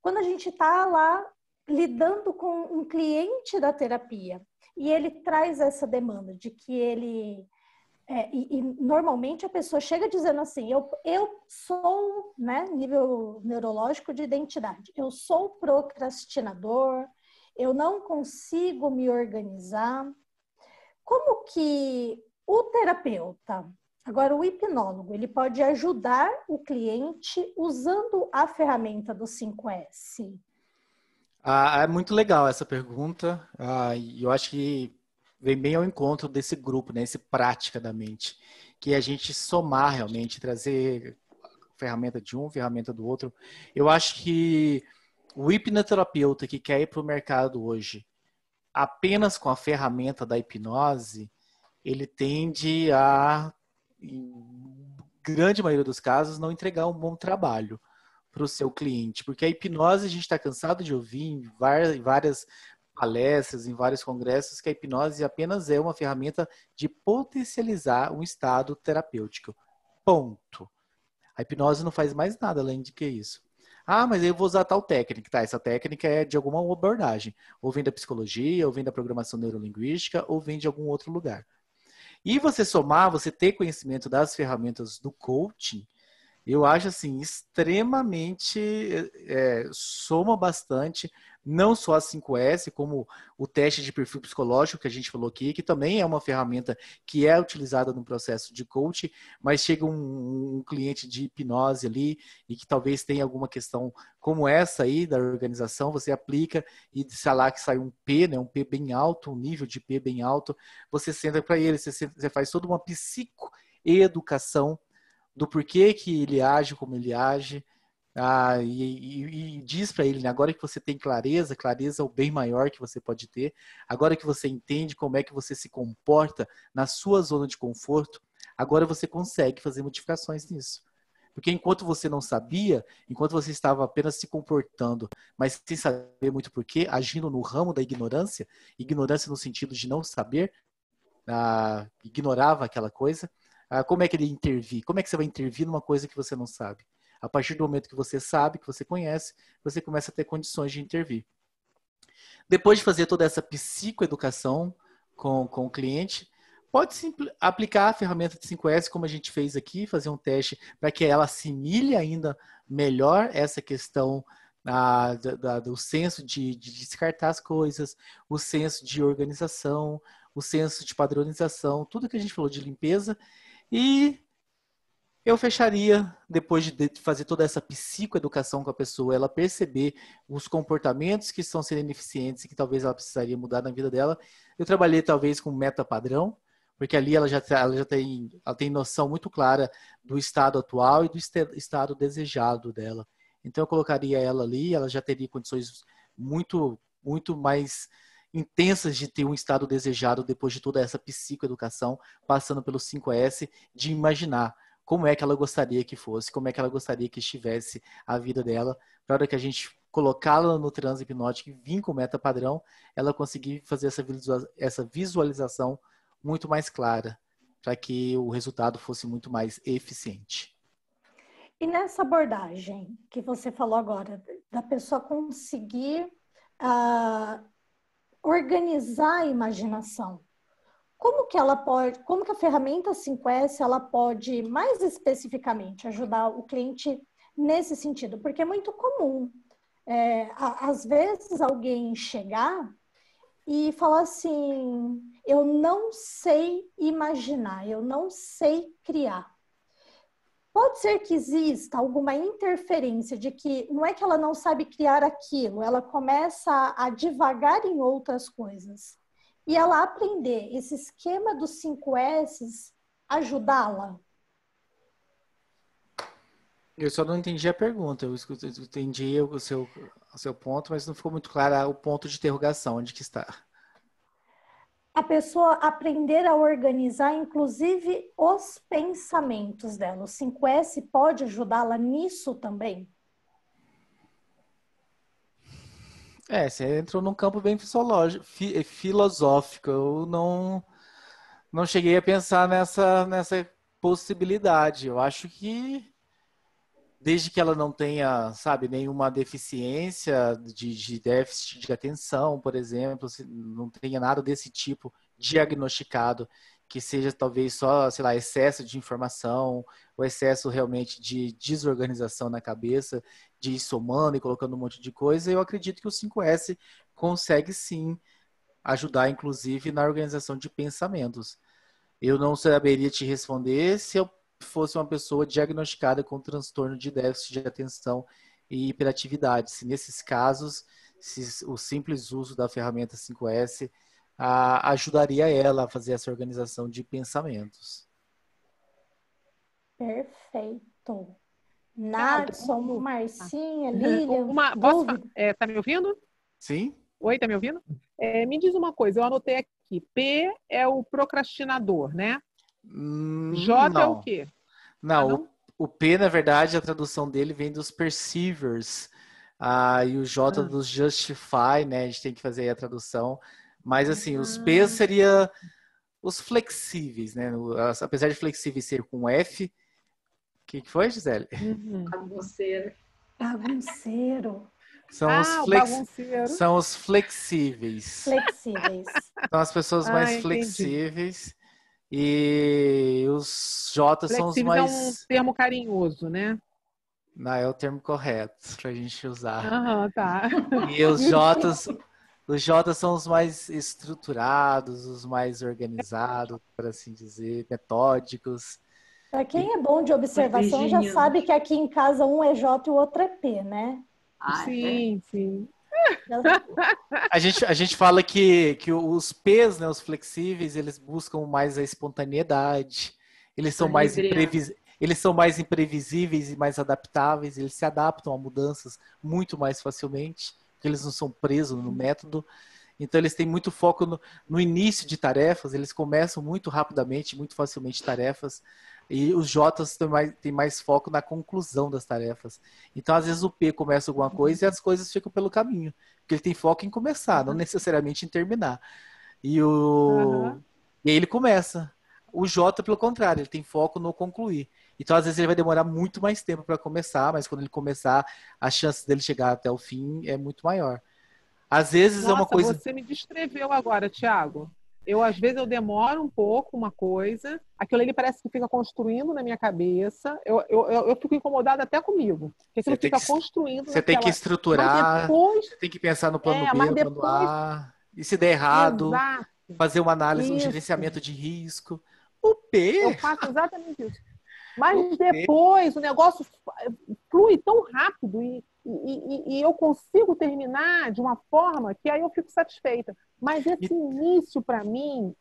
quando a gente está lá lidando com um cliente da terapia e ele traz essa demanda de que ele... E normalmente a pessoa chega dizendo assim, eu sou, né, nível neurológico de identidade, eu sou procrastinador, eu não consigo me organizar. Como que o terapeuta, agora o hipnólogo, ele pode ajudar o cliente usando a ferramenta do 5S? É muito legal essa pergunta. E eu acho que vem bem ao encontro desse grupo, né? Esse prática da mente, que é a gente somar realmente, trazer ferramenta de um, ferramenta do outro. Eu acho que o hipnoterapeuta que quer ir para o mercado hoje apenas com a ferramenta da hipnose, ele tende a, em grande maioria dos casos, não entregar um bom trabalho para o seu cliente, porque a hipnose a gente está cansado de ouvir em várias palestras, em vários congressos, que a hipnose apenas é uma ferramenta de potencializar um estado terapêutico. Ponto. A hipnose não faz mais nada além de que isso. Mas eu vou usar tal técnica. Tá, essa técnica é de alguma abordagem. Ou vem da psicologia, ou vem da programação neurolinguística, ou vem de algum outro lugar. E você somar, você ter conhecimento das ferramentas do coaching, eu acho assim, extremamente soma bastante, não só a 5S, como o teste de perfil psicológico que a gente falou aqui, que também é uma ferramenta que é utilizada no processo de coaching, mas chega um cliente de hipnose ali e que talvez tenha alguma questão como essa aí da organização, você aplica e sei lá que sai um P, né, um P bem alto, um nível de P bem alto, você senta para ele, você faz toda uma psicoeducação do porquê que ele age como ele age, e diz para ele, né, agora que você tem clareza é o bem maior que você pode ter, agora que você entende como é que você se comporta na sua zona de conforto, agora você consegue fazer modificações nisso. Porque enquanto você não sabia, enquanto você estava apenas se comportando, mas sem saber muito porquê, agindo no ramo da ignorância no sentido de não saber, ignorava aquela coisa, como é que ele intervir? Como é que você vai intervir numa coisa que você não sabe? A partir do momento que você sabe, que você conhece, você começa a ter condições de intervir. Depois de fazer toda essa psicoeducação com o cliente, pode aplicar a ferramenta de 5S, como a gente fez aqui, fazer um teste para que ela assimile ainda melhor essa questão do senso de descartar as coisas, o senso de organização, o senso de padronização, tudo que a gente falou de limpeza. E eu fecharia, depois de fazer toda essa psicoeducação com a pessoa, ela perceber os comportamentos que estão sendo ineficientes e que talvez ela precisaria mudar na vida dela. Eu trabalhei talvez com meta padrão, porque ali ela tem noção muito clara do estado atual e do estado desejado dela. Então eu colocaria ela ali, ela já teria condições muito, muito mais intensas de ter um estado desejado depois de toda essa psicoeducação, passando pelo 5S, de imaginar como é que ela gostaria que fosse, como é que ela gostaria que estivesse a vida dela, para a hora que a gente colocá-la no transe hipnótico e vir com meta padrão, ela conseguir fazer essa visualização muito mais clara, para que o resultado fosse muito mais eficiente. E nessa abordagem que você falou agora, da pessoa conseguir organizar a imaginação, como que a ferramenta 5S ela pode mais especificamente ajudar o cliente nesse sentido? Porque é muito comum, às vezes, alguém chegar e falar assim, eu não sei imaginar, eu não sei criar. Pode ser que exista alguma interferência de que não é que ela não sabe criar aquilo, ela começa a divagar em outras coisas. E ela aprender esse esquema dos 5 S's, ajudá-la. Eu só não entendi a pergunta. Eu entendi o seu ponto, mas não ficou muito claro o ponto de interrogação, onde que está. A pessoa aprender a organizar, inclusive, os pensamentos dela. O 5S pode ajudá-la nisso também? Você entrou num campo bem filosófico. Eu não cheguei a pensar nessa possibilidade. Eu acho que desde que ela não tenha, sabe, nenhuma deficiência de déficit de atenção, por exemplo, se não tenha nada desse tipo diagnosticado, que seja talvez só, sei lá, excesso de informação, ou excesso realmente de desorganização na cabeça, de ir somando e colocando um monte de coisa, eu acredito que o 5S consegue sim ajudar, inclusive, na organização de pensamentos. Eu não saberia te responder se eu fosse uma pessoa diagnosticada com transtorno de déficit de atenção e hiperatividade. Se nesses casos, se o simples uso da ferramenta 5S ajudaria ela a fazer essa organização de pensamentos. Perfeito. Nadson, Marcinha, Lilian, tá me ouvindo? Sim. Oi, tá me ouvindo? Me diz uma coisa, eu anotei aqui. P é o procrastinador, né? J não. é o quê? Não, o P, na verdade, a tradução dele vem dos perceivers. E o J dos justify, né? A gente tem que fazer aí a tradução. Mas, assim, os P seria os flexíveis, né? Apesar de flexíveis ser com F. O que foi, Gisele? Bagunceiro. Bagunceiro. São os flexíveis. Flexíveis. São as pessoas mais flexíveis. E os J são os mais... é um termo carinhoso, né? Não, é o termo correto pra gente usar. Tá. E os J são os mais estruturados, os mais organizados, por assim dizer, metódicos. Para quem é bom de observação, já sabe que aqui em casa um é J e o outro é P, né? Sim. A gente fala que os P's, né, os flexíveis, eles buscam mais a espontaneidade, eles são mais imprevisíveis e mais adaptáveis, eles se adaptam a mudanças muito mais facilmente, porque eles não são presos no método. Então eles têm muito foco no início de tarefas, eles começam muito rapidamente, muito facilmente tarefas, e os J's têm mais foco na conclusão das tarefas. Então, às vezes, o P começa alguma coisa e as coisas ficam pelo caminho. Porque ele tem foco em começar, não necessariamente em terminar. E aí ele começa. O J, pelo contrário, ele tem foco no concluir. Então, às vezes, ele vai demorar muito mais tempo para começar, mas quando ele começar, a chance dele chegar até o fim é muito maior. Às vezes é uma coisa... Você me descreveu agora, Thiago. Às vezes, eu demoro um pouco uma coisa, aquilo ali parece que fica construindo na minha cabeça, eu fico incomodada até comigo, porque aquilo fica construindo. Você tem que estruturar, você tem que pensar no plano B, no plano A, e se der errado, fazer uma análise, um gerenciamento de risco. O P... Eu faço exatamente isso. Mas depois o negócio flui tão rápido e eu consigo terminar de uma forma que aí eu fico satisfeita. Mas esse início, para mim,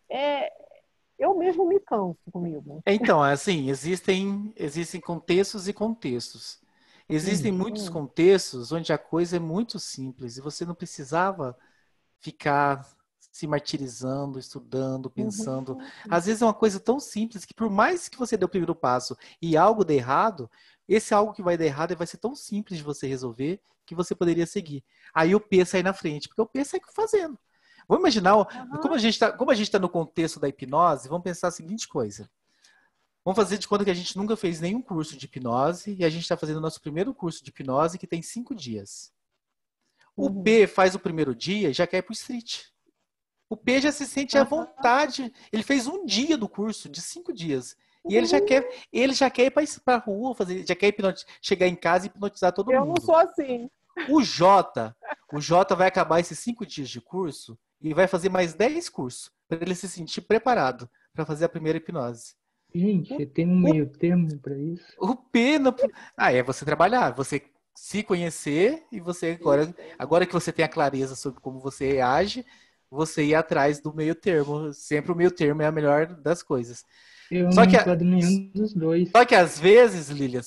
eu mesmo me canso comigo. Então, assim, existem contextos e contextos. Existem muitos contextos onde a coisa é muito simples e você não precisava ficar se martirizando, estudando, pensando. Às vezes é uma coisa tão simples que por mais que você dê o primeiro passo e algo dê errado, esse algo que vai dar errado vai ser tão simples de você resolver que você poderia seguir. Aí o P sai na frente, porque o P sai fazendo. Vamos imaginar, como a gente está no contexto da hipnose, vamos pensar a seguinte coisa. Vamos fazer de conta que a gente nunca fez nenhum curso de hipnose e a gente está fazendo o nosso primeiro curso de hipnose que tem 5 dias. O P faz o primeiro dia e já quer ir para o street. O P já se sente à vontade. Ele fez um dia do curso, de 5 dias. E ele já quer ir para a rua, já quer chegar em casa e hipnotizar todo mundo. Eu não sou assim. O J vai acabar esses 5 dias de curso e vai fazer mais 10 cursos para ele se sentir preparado para fazer a primeira hipnose. Gente, tem um meio termo para isso? O P não... é você trabalhar, você se conhecer e você agora que você tem a clareza sobre como você age, você ir atrás do meio termo. Sempre o meio termo é a melhor das coisas. Eu Só não que, enquadro nenhum dos dois. só que às vezes, Lilian,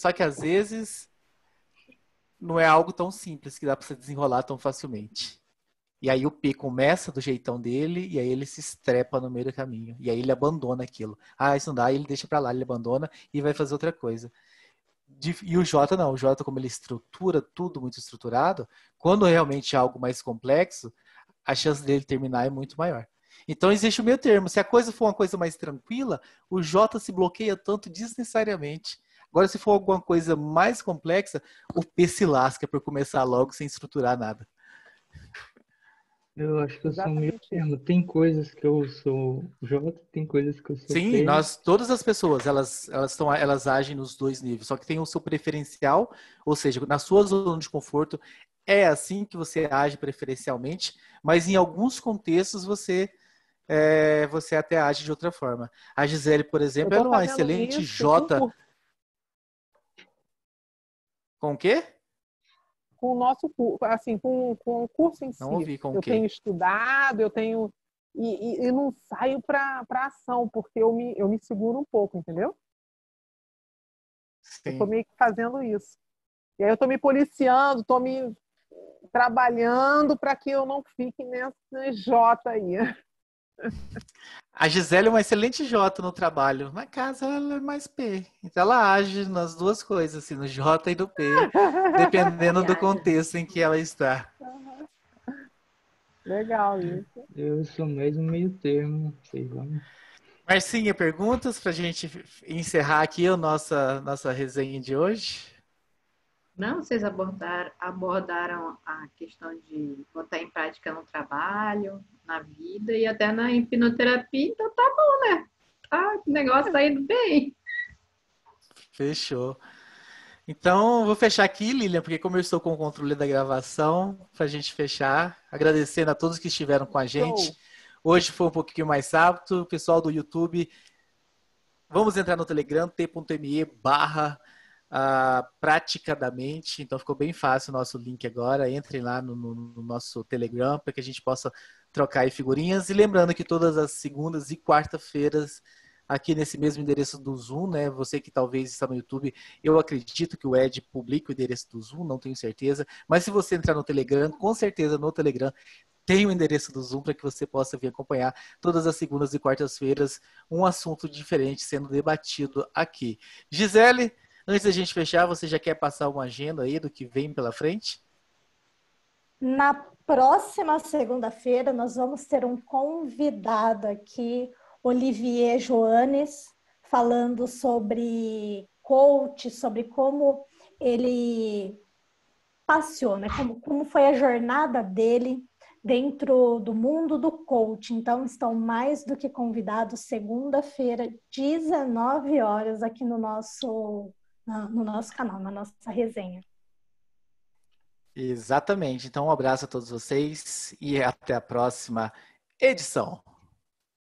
não é algo tão simples que dá para você desenrolar tão facilmente. E aí o P começa do jeitão dele e aí ele se estrepa no meio do caminho. E aí ele abandona aquilo. Ah, isso não dá, aí ele deixa para lá, ele abandona e vai fazer outra coisa. E o J não, o J como ele estrutura tudo muito estruturado, quando realmente é algo mais complexo, a chance dele terminar é muito maior. Então existe o meio termo. Se a coisa for uma coisa mais tranquila, o J se bloqueia tanto desnecessariamente. Agora, se for alguma coisa mais complexa, o P se lasca por começar logo sem estruturar nada. Eu acho que eu sou meio Exatamente isso. termo. Tem coisas que eu sou J, tem coisas que eu sou Sim, P. todas as pessoas, elas agem nos dois níveis, só que tem o seu preferencial, ou seja, na sua zona de conforto, é assim que você age preferencialmente, mas em alguns contextos você até age de outra forma. A Gisele, por Eu exemplo, estou era uma fazendo excelente isso J. Com o quê? com o nosso curso, assim, com o curso em Não si. ouvi com o Eu tenho quê? estudado, eu tenho. E não saio para ação, porque eu me seguro um pouco, entendeu? Eu estou Sim. meio que fazendo isso. E aí eu estou me policiando, estou me trabalhando para que eu não fique nessa J aí. A Gisele é uma excelente J no trabalho. Na casa ela é mais P. Então ela age nas duas coisas, assim, no J e no P, dependendo do contexto em que ela está. Legal isso. Eu sou mais um meio termo, sei lá. Marcinha, perguntas para a gente encerrar aqui a nossa resenha de hoje? Não, vocês abordaram a questão de botar em prática no trabalho, na vida e até na hipnoterapia, então tá bom, né? Ah, o negócio tá indo bem. Fechou. Então, vou fechar aqui, Lilian, porque como eu estou com o controle da gravação, para a gente fechar, agradecendo a todos que estiveram com a gente. Show. Hoje foi um pouquinho mais rápido. Pessoal do YouTube, vamos entrar no Telegram, t.me barra praticadamente. Então ficou bem fácil o nosso link agora. Entrem lá no nosso Telegram para que a gente possa trocar aí figurinhas. E lembrando que todas as segundas e quarta-feiras, aqui nesse mesmo endereço do Zoom, né? Você que talvez está no YouTube, eu acredito que o Ed publica o endereço do Zoom, não tenho certeza. Mas se você entrar no Telegram, com certeza no Telegram tem o endereço do Zoom para que você possa vir acompanhar todas as segundas e quartas-feiras um assunto diferente sendo debatido aqui. Gisele, antes da gente fechar, você já quer passar uma agenda aí do que vem pela frente? Na próxima segunda-feira, nós vamos ter um convidado aqui, Olivier Joanes, falando sobre coach, sobre como ele passeou, né? Como foi a jornada dele dentro do mundo do coach. Então, estão mais do que convidados, segunda-feira, 19 horas, aqui no nosso canal, na nossa resenha. Exatamente. Então, um abraço a todos vocês e até a próxima edição.